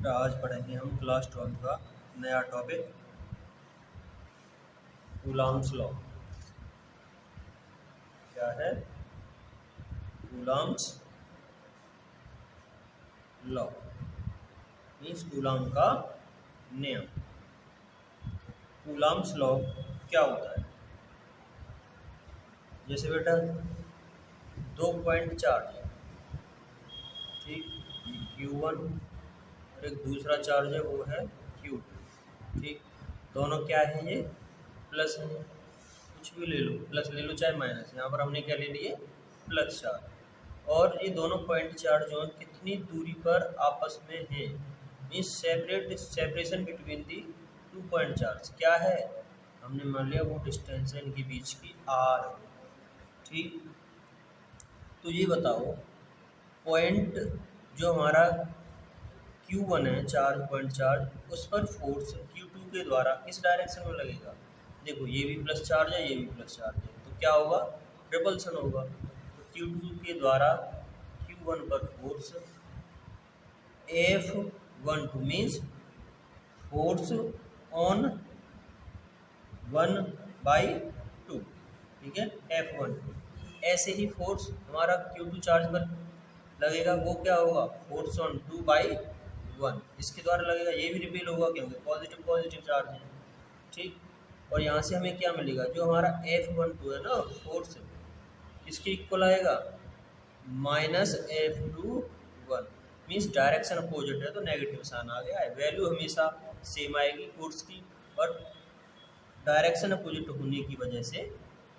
बेटा आज पढ़ेंगे हम क्लास 12 का नया टॉपिक कूलॉम्स लॉ। क्या है? कूलॉम्स लॉ मीन्स कूलॉम का नियम। कूलॉम्स लॉ क्या होता है? जैसे बेटा 2 पॉइंट चार्ज है, ठीक, Q1 और एक दूसरा चार्ज है वो है Q2, ठीक। दोनों क्या है? ये प्लस है, कुछ भी ले लो, प्लस ले लो चाहे माइनस। यहाँ पर हमने क्या ले लिए? Plus charge. और ये दोनों पॉइंट चार्ज जो है कितनी दूरी पर आपस में हैं, means separation between the 2 point charge क्या है? हमने मान लिया वो डिस्टेंस है इनके बीच की R, ठीक। तो ये बताओ पॉइंट जो हमारा Q1 है, चार्ज पॉइंट चार्ज, उस पर फोर्स Q2 के द्वारा किस डायरेक्शन में लगेगा? देखो ये भी प्लस चार्ज है, ये भी प्लस चार्ज है, तो क्या होगा? रिपल्सन होगा। तो Q2 के द्वारा Q1 पर force F12 means force on 1/2, ठीक है, F12। ऐसे ही फोर्स हमारा Q2 चार्ज पर लगेगा, वो क्या होगा? फोर्स ऑन 2/1, इसके द्वारा लगेगा। ये भी रिपील होगा क्योंकि पॉजिटिव पॉजिटिव चार्ज है, ठीक। और यहाँ से हमें क्या मिलेगा? जो हमारा F12 है ना, फोर्स किसके इक्वल आएगा? -F21 मीन्स डायरेक्शन अपोजिट है तो नेगेटिव साइन आ गया है। वैल्यू हमेशा सेम आएगी फोर्स की, और डायरेक्शन अपोजिट होने की वजह से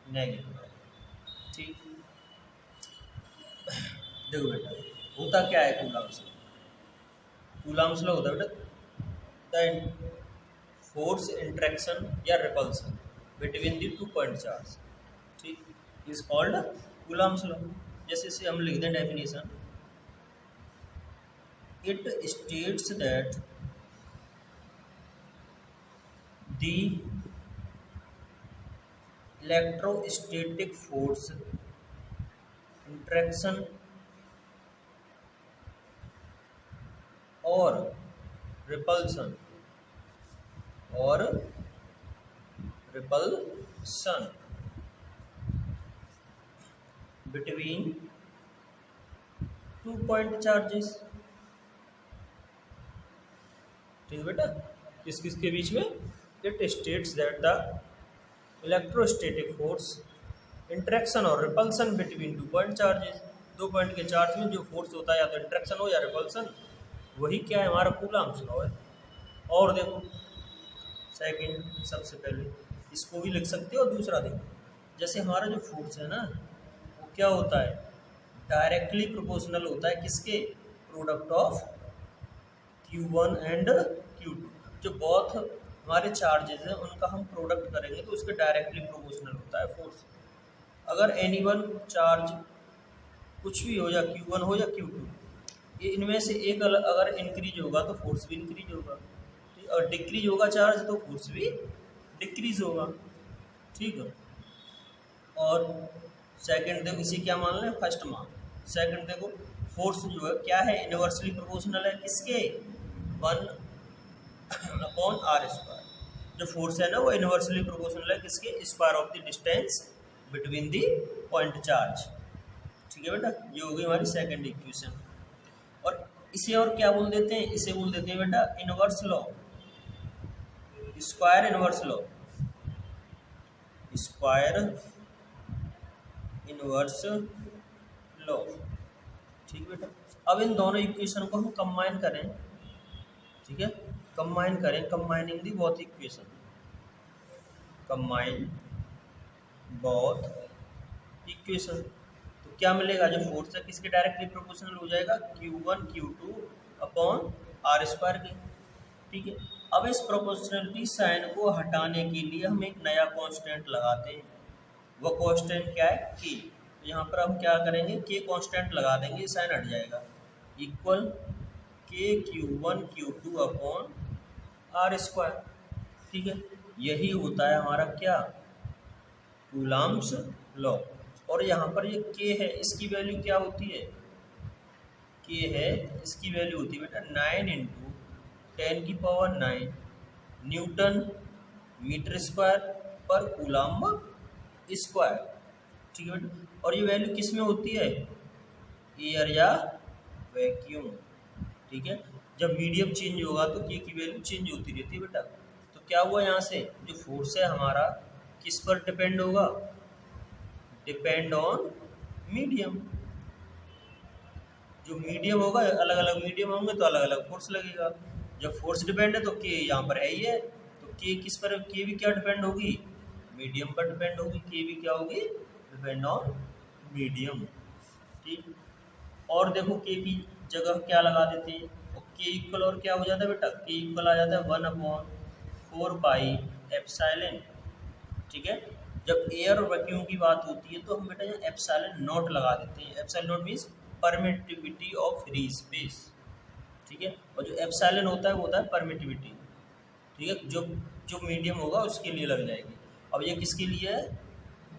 नेगेटिव आएगा, ठीक। देखो बेटा होता क्या है कूलॉम्स लॉ? कूलॉम्स लॉ होता है बेटा द फोर्स इंटरेक्शन या repulsion between the 2 point charge, ठीक, इज कॉल्ड कूलॉम्स लॉ। जैसे इसे हम लिख दें definition, it states that the electrostatic force interaction और रिपल्सन बिटवीन 2 पॉइंट चार्जेस, ठीक है बेटा। किस किस के बीच में? It states that the electrostatic force interaction और repulsion between 2 point charges, 2 point के चार्ज में जो फोर्स होता है या तो इंटरेक्शन हो या रिपल्सन, वही क्या है? हमारा कूलॉम्स लॉ है। और देखो सेकंड, सबसे पहले इसको भी लिख सकते हो, और दूसरा देखो, जैसे हमारा जो फोर्स है ना वो क्या होता है? डायरेक्टली प्रोपोर्शनल होता है किसके? Product of Q1 and Q2। जो बोथ हमारे चार्जेस हैं उनका हम प्रोडक्ट करेंगे तो उसके डायरेक्टली प्रोपोर्शनल होता है फोर्स। अगर एनी वन चार्ज कुछ भी हो, या Q1 हो या Q2, ये इनमें से एक अगर इंक्रीज होगा तो फोर्स भी इंक्रीज होगा, ठीक, और डिक्रीज होगा चार्ज तो फोर्स भी डिक्रीज होगा, ठीक है। और सेकंड देखो, इसे क्या मान लें? फर्स्ट मान। सेकंड देखो फोर्स जो है क्या है? इनवर्सली प्रोपोर्शनल है किसके? 1/r²। जो फोर्स है ना वो इनवर्सली प्रोपोर्शनल है किसके? Square of the distance between the point charge, ठीक है बेटा। ये हो गई हमारी सेकंड इक्वेशन। और इसे और क्या बोल देते हैं? इसे बोल देते हैं बेटा inverse law, square inverse law, square inverse law, ठीक बेटा। अब इन दोनों इक्वेशन को हम कंबाइन करें, ठीक है, कंबाइन करें, कंबाइनिंग दी both equation, combine both equation, तो क्या मिलेगा? जो फोर्स है किसके डायरेक्टली प्रोपोर्शनल हो जाएगा? Q1 Q2 अपॉन R² के, ठीक है। अब इस प्रोपोर्शनलिटी साइन को हटाने के लिए हम एक नया कांस्टेंट लगाते हैं। वो कांस्टेंट क्या है? K। तो यहाँ पर हम क्या करेंगे? K कांस्टेंट लगा देंगे, साइन हट जाएगा, equal K Q1 Q2 upon R², ठीक है। यही होता है हमारा क्या? Coulomb's law. और यहाँ पर ये K है, इसकी वैल्यू क्या होती है? K है, इसकी वैल्यू होती है बेटा 9 × 10⁹ न्यूटन मीटर स्क्वायर पर कूलम्ब स्क्वायर। ठीक है बेटा, और ये वैल्यू किस में होती है, एयर या वैक्यूम। ठीक है, जब मीडियम चेंज होगा तो के की वैल्यू चेंज होती रहती है बेटा। तो क्या हुआ, यहाँ से जो फोर्स है हमारा किस पर डिपेंड होगा, डिपेंड ऑन मीडियम। जो मीडियम होगा, अलग अलग मीडियम होंगे तो अलग अलग फोर्स लगेगा। जब फोर्स डिपेंड है तो के यहाँ पर है ही है, तो के किस पर, के भी क्या डिपेंड होगी, मीडियम पर डिपेंड होगी। के भी क्या होगी, डिपेंड ऑन मीडियम। ठीक, और देखो के की जगह क्या लगा देते हैं, तो के इक्वल और क्या हो जाता है बेटा, के इक्वल आ जाता है 1/4πε। ठीक है, जब एयर और वैक्यूम की बात होती है तो हम बेटा यहाँ एप्सिलॉन नॉट लगा देते हैं। Epsilon not means permittivity of free space. ठीक है, और जो एप्सिलॉन होता है वो होता है परमिटिविटी। ठीक है, जो जो मीडियम होगा उसके लिए लग जाएगी। अब ये किसके लिए है,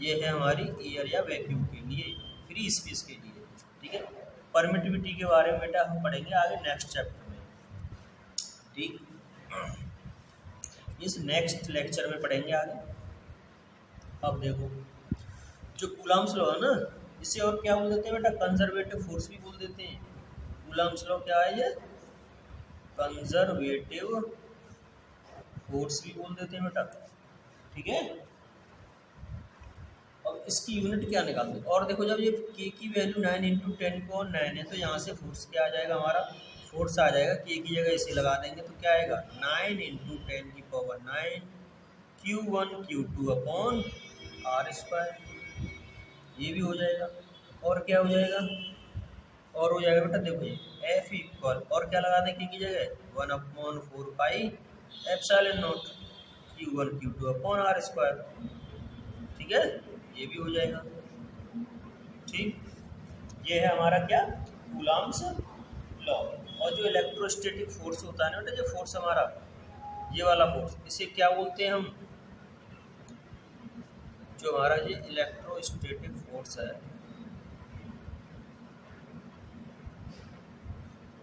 ये है हमारी एयर या वैक्यूम के लिए, फ्री स्पेस के लिए। ठीक है, परमिटिविटी के बारे में बेटा हम पढ़ेंगे आगे नेक्स्ट चैप्टर में। ठीक, इस नेक्स्ट लेक्चर में पढ़ेंगे आगे। अब देखो, जो कूलम्ब्स लॉ है ना, इसे और क्या बोल देते हैं बेटा, कंजर्वेटिव फोर्स भी बोल देते हैं। कूलम्ब्स लॉ क्या है, ये कंजर्वेटिव फोर्स भी बोल देते हैं बेटा। ठीक है, अब इसकी यूनिट क्या निकालते हैं, और देखो जब ये के की वैल्यू 9 × 10⁹ है तो यहाँ से फोर्स क्या आ जाएगा, हमारा फोर्स आ जाएगा, के की जगह इसे लगा देंगे तो क्या आएगा, 9 × 10⁹ Q1 Q2/r²। ये भी हो जाएगा, और क्या हो जाएगा, और हो जाएगा बेटा, देखो ये F इक्वल और क्या लगा दें के की जगह 1/4πε0 Q1 Q2/r²। ठीक है, ये भी हो जाएगा। ठीक, ये है हमारा क्या, कूलम्ब्स लॉ। और जो इलेक्ट्रोस्टैटिक फोर्स होता है ना बेटा, जो फोर्स हमारा ये वाला फोर्स, इसे क्या बोलते हैं हम, जो हमारा ये इलेक्ट्रोस्टैटिक फोर्स है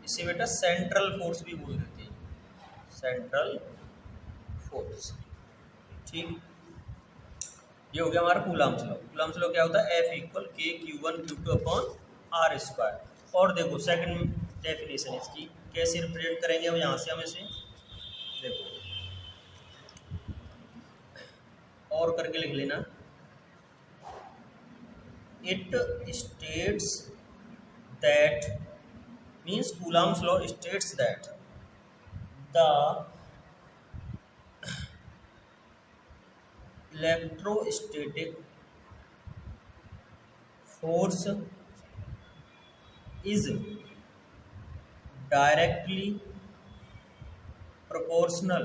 इसे बेटा सेंट्रल फोर्स भी बोल देते हैं, सेंट्रल फोर्स। ठीक, ये हो गया हमारा कूलम्ब्स लॉ। कूलम्ब्स लॉ क्या होता है, F इक्वल के Q1 Q2/r²। और देखो सेकंड डेफिनेशन इसकी कैसे रिप्रेजेंट करेंगे, हम यहाँ से हम इसे देखो और करके लिख लेना। It states that, means Coulomb's law states that the electrostatic force is directly proportional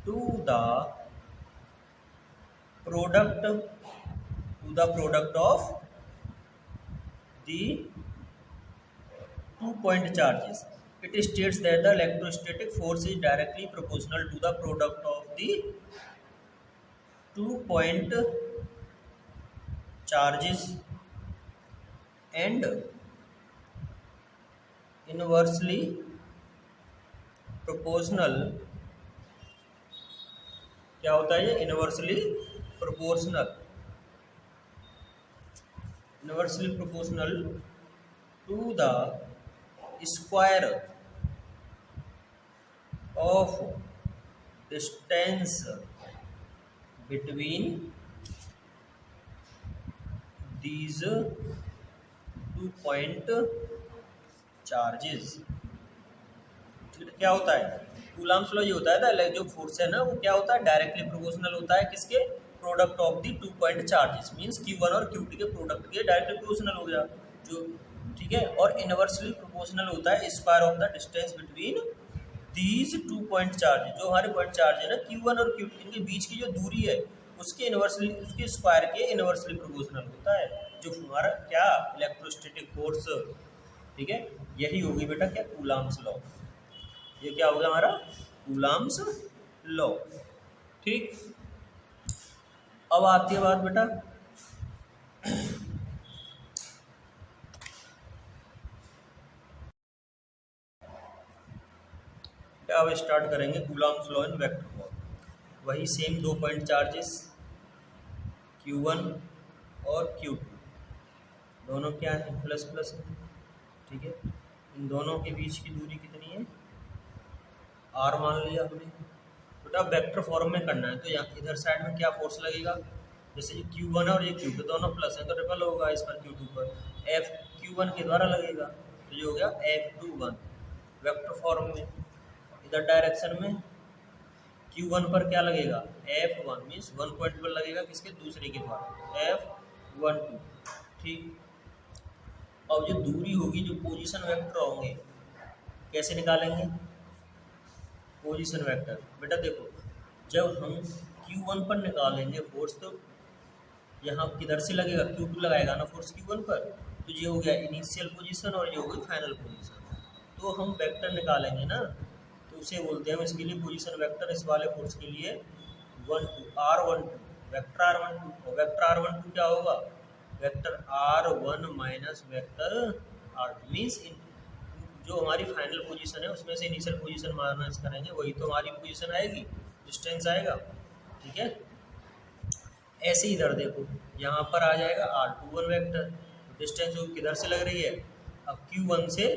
to the product of the 2-point charges. It states that the electrostatic force is directly proportional to the product of the 2-point charges and inversely proportional, क्या होता है ये, inversely proportional to the square of distance between these 2-point charges। क्या होता है, Coulomb's law ये होता है ना, जो फोर्स है ना वो क्या होता है, डायरेक्टली प्रोपोर्शनल होता है किसके, product of the 2-point charges. Means Q1 और Q2 के प्रोडक्ट के डायरेक्टली प्रोपोर्शनल हो गया जो। ठीक है, और इनवर्सली प्रोपोर्शनल होता है square of the distance between these 2-point charge. जो हमारे पॉइंट चार्ज है ना Q1 और Q2, इनके बीच की जो दूरी है उसके इनवर्सली, उसके स्क्वायर के इनवर्सली प्रोपोर्शनल होता है जो हमारा क्या, इलेक्ट्रोस्टैटिक फोर्स। ठीक है, यही होगी बेटा क्या, कूलम्ब्स लॉ। ये क्या होगा हमारा, कूलम्ब्स लॉ। ठीक, अब आती है बात बेटा अब स्टार्ट करेंगे Coulomb's law in vector form. वही सेम 2 पॉइंट चार्जेस Q1 और Q2 दोनों क्या है, प्लस प्लस है, ठीक है। इन दोनों के बीच की दूरी कितनी है, R मान लिया हमने। बेटा वेक्टर फॉर्म में करना है तो यहाँ इधर साइड में क्या फोर्स लगेगा, जैसे ये Q1 और ये Q2 दोनों प्लस है तो रिपल होगा इस पर Q2 पर, F Q1 के द्वारा लगेगा तो ये हो गया F21 वेक्टर फॉर्म में। इधर डायरेक्शन में Q1 पर क्या लगेगा, F1 मीन्स 1 पॉइंट पर लगेगा, किसके, दूसरे के द्वारा F12, ठीक। अब जो दूरी होगी, जो पोजीशन वेक्टर होंगे, कैसे निकालेंगे पोजीशन वेक्टर। बेटा देखो, जब हम Q1 पर निकालेंगे फोर्स तो यहाँ किधर से लगेगा, Q2 लगाएगा ना फोर्स Q1 पर, तो ये हो गया इनिशियल पोजीशन और ये हो गई फाइनल पोजीशन। तो हम वेक्टर निकालेंगे ना, तो उसे बोलते हैं हम इसके लिए पोजीशन वेक्टर, इस वाले फोर्स के लिए 1 2 R12 वेक्टर R12, और वेक्टर R12 क्या होगा, vector R1 minus vector R2 means जो हमारी फाइनल पोजीशन है उसमें से इनिशियल पोजीशन माइनस करेंगे, वही तो हमारी पोजीशन आएगी, डिस्टेंस आएगा, ठीक है। ऐसे ही इधर देखो, यहाँ पर आ जाएगा R21 वेक्टर, डिस्टेंस जो किधर से लग रही है, अब Q1 से,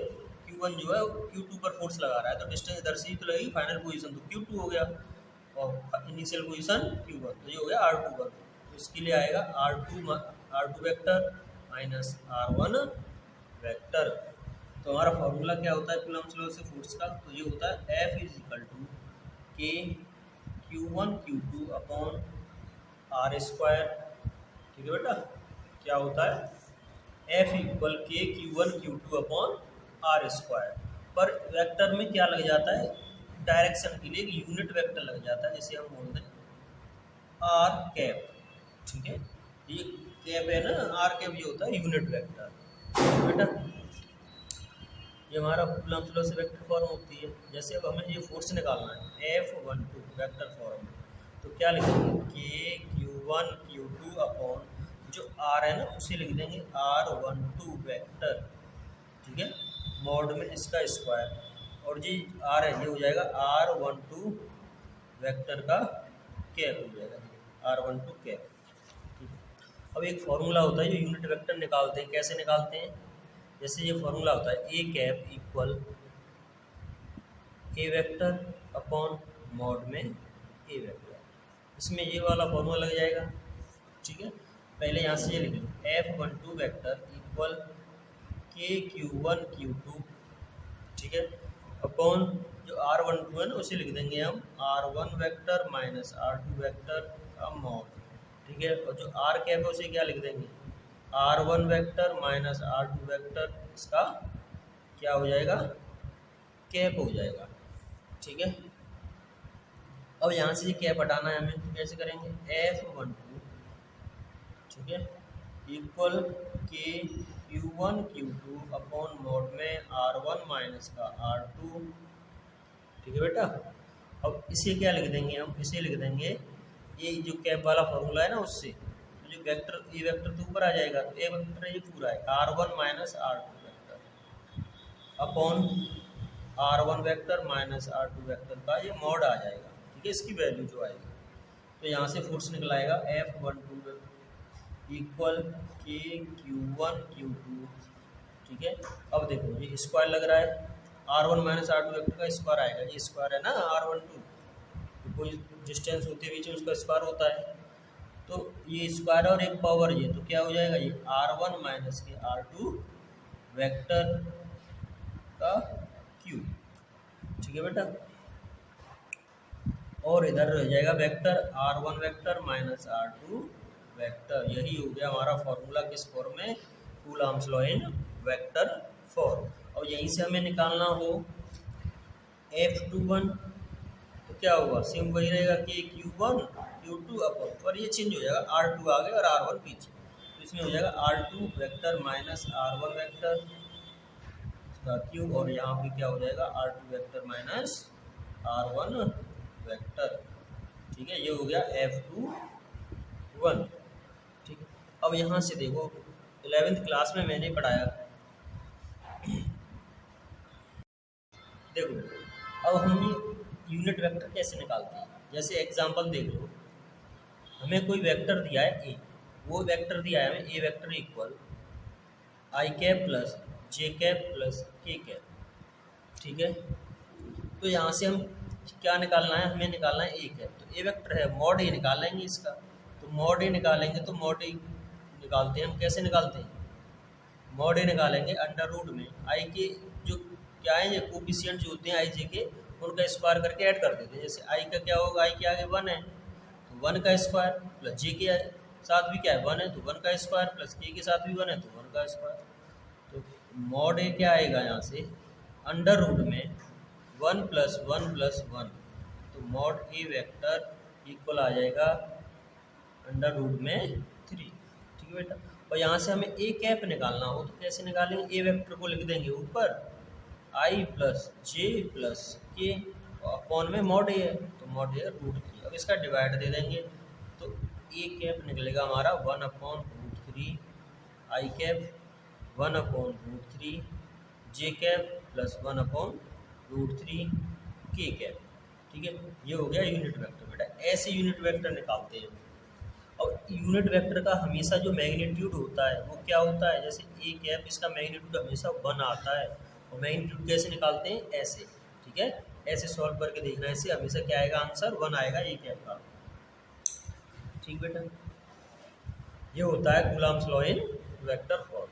Q1 जो है Q2 पर फोर्स लगा रहा है तो डिस्टेंस इधर से ही तो लगेगी, फाइनल पोजीशन तो Q2 हो गया और इनिशियल पोजीशन Q1, तो ये हो गया R21। तो इसके लिए आएगा R2 vector minus R1 vector. तो हमारा फॉर्मूला क्या होता है कूलम्ब्स लॉ से फोर्स का, तो ये होता है F is equal to K Q1 Q2 upon R square, ठीक है बेटा। क्या होता है F equal K Q1 Q2 upon R square. पर वेक्टर में क्या लग जाता है, डायरेक्शन के लिए एक यूनिट वेक्टर लग जाता है, जैसे हम बोलते हैं R कैप, ठीक है। ये कैप है ना, R कैप ये होता है यूनिट वेक्टर बेटा। ये हमारा कूलम्ब्स लॉ से वेक्टर फॉर्म होती है। जैसे अब हमें ये फोर्स निकालना है F12 वेक्टर फॉर्म, तो क्या लिखेंगे K Q1 Q2 अपॉन जो R है ना उसे लिख देंगे R12 वेक्टर, ठीक है, मॉड में इसका स्क्वायर, और जी R है ये हो जाएगा R12 वेक्टर का कैप हो जाएगा, R12 कैप, ठीक है। अब एक फॉर्मूला होता है जो यूनिट वेक्टर निकालते हैं, कैसे निकालते हैं, जैसे ये फॉर्मूला होता है A cap equal A vector upon mod में A वेक्टर, इसमें ये वाला फॉर्मूला लग जाएगा, ठीक है। पहले यहाँ से ये लिखेंगे F12 vector equal K Q1 Q2, ठीक है, अपॉन जो R12 है ना उसे लिख देंगे हम R1 vector minus R2 vector का मॉड, ठीक है। और जो R कैप है उसे क्या लिख देंगे R1 vector minus R2 vector, इसका क्या हो जाएगा, कैप हो जाएगा, ठीक है। अब यहाँ से ये कैप हटाना है हमें, तो कैसे करेंगे F12, ठीक है, equal K Q1 Q2 upon mod में R1 माइनस का R2, ठीक है बेटा। अब इसे क्या लिख देंगे हम, इसे लिख देंगे ये जो कैप वाला फॉर्मूला है ना उससे, जो वेक्टर ए वेक्टर तो ऊपर आ जाएगा, तो ए वेक्टर ये पूरा है R1 minus R2 vector upon R1 vector minus R2 vector का ये मॉड आ जाएगा, ठीक है, इसकी वैल्यू जो आएगी। तो यहाँ से force निकलाएगा F12 equal K Q1 Q2, ठीक है। अब देखो ये स्क्वायर लग रहा है, R1 माइनस R2 वेक्टर का स्क्वायर आएगा, ये स्क्वायर है ना R12, तो कोई डिस्टेंस होते बीच में उसका स्क्वायर होता है, तो ये स्क्वायर और एक पावर ये, तो क्या हो जाएगा ये R1 माइनस के R2 वेक्टर का क्यूब, ठीक है बेटा। और इधर रह जाएगा vector R1 vector minus R2 vector, यही हो गया हमारा फॉर्मूला किस फॉर्म में, Coulomb's law in vector form. और यहीं से हमें निकालना हो F21, तो क्या होगा, सेम वही रहेगा कि Q1 Q2 अपॉन, और ये चेंज हो जाएगा R2 आगे और R1 पीछे, तो इसमें हो जाएगा R2 vector minus R1 vector इसका क्यूब, और यहाँ पे क्या हो जाएगा R2 vector minus R1 vector, ठीक है, ये हो गया F21, ठीक है। अब यहाँ से देखो 11th क्लास में मैंने पढ़ाया, देखो अब हम ये यूनिट वेक्टर कैसे निकालते हैं। जैसे एग्जांपल देख लो, हमें कोई वेक्टर दिया है ए, वो वेक्टर दिया है हमें ए वेक्टर इक्वल आई कैप प्लस जे कैप प्लस के कैप, ठीक है। तो यहाँ से हम क्या निकालना है, हमें निकालना है ए कैप। तो ए वेक्टर है, मॉड ए निकाल लेंगे इसका। तो मॉड ए निकालेंगे तो मॉड ए निकालते हैं हम, कैसे निकालते हैं, मॉड ए निकालेंगे अंडर रूट में आई के जो क्या है, ये कोफिशिएंट जो होते हैं आई जे के, उनका स्क्वायर करके ऐड कर देते हैं। जैसे आई का क्या होगा, आई के आगे 1 है तो 1 का स्क्वायर प्लस जे के साथ भी क्या है 1 है तो 1 का स्क्वायर प्लस के साथ भी 1 है तो 1 का स्क्वायर। तो मॉड ए क्या आएगा यहाँ से, अंडर रूट में 1 प्लस 1 प्लस 1, तो मॉड ए वेक्टर इक्वल आ जाएगा अंडर रूट में 3, ठीक है बेटा। और यहाँ से हमें ए कैप निकालना हो तो कैसे निकालेंगे, ए वेक्टर को लिख देंगे ऊपर आई प्लस जे प्लस के अपॉन में मॉड ए है तो मॉड ए रूट 3। अब इसका डिवाइड दे देंगे तो ए कैप निकलेगा हमारा 1/√3 आई कैप 1/√3 जे कैप प्लस 1/√3 के कैप, ठीक है। ये हो गया यूनिट वेक्टर बेटा। ऐसे यूनिट वेक्टर निकालते हैं। और यूनिट वेक्टर का हमेशा जो मैग्नीट्यूड होता है वो क्या होता है, जैसे ए कैप इसका मैग्नीट्यूड हमेशा 1 आता है। और मैग्नीट्यूड कैसे निकालते हैं, ऐसे, ठीक है। ऐसे सॉल्व करके देखना, ऐसे हमेशा क्या आएगा, आंसर 1 आएगा ए कैप का, ठीक बेटा। ये होता है Coulomb's law in vector form.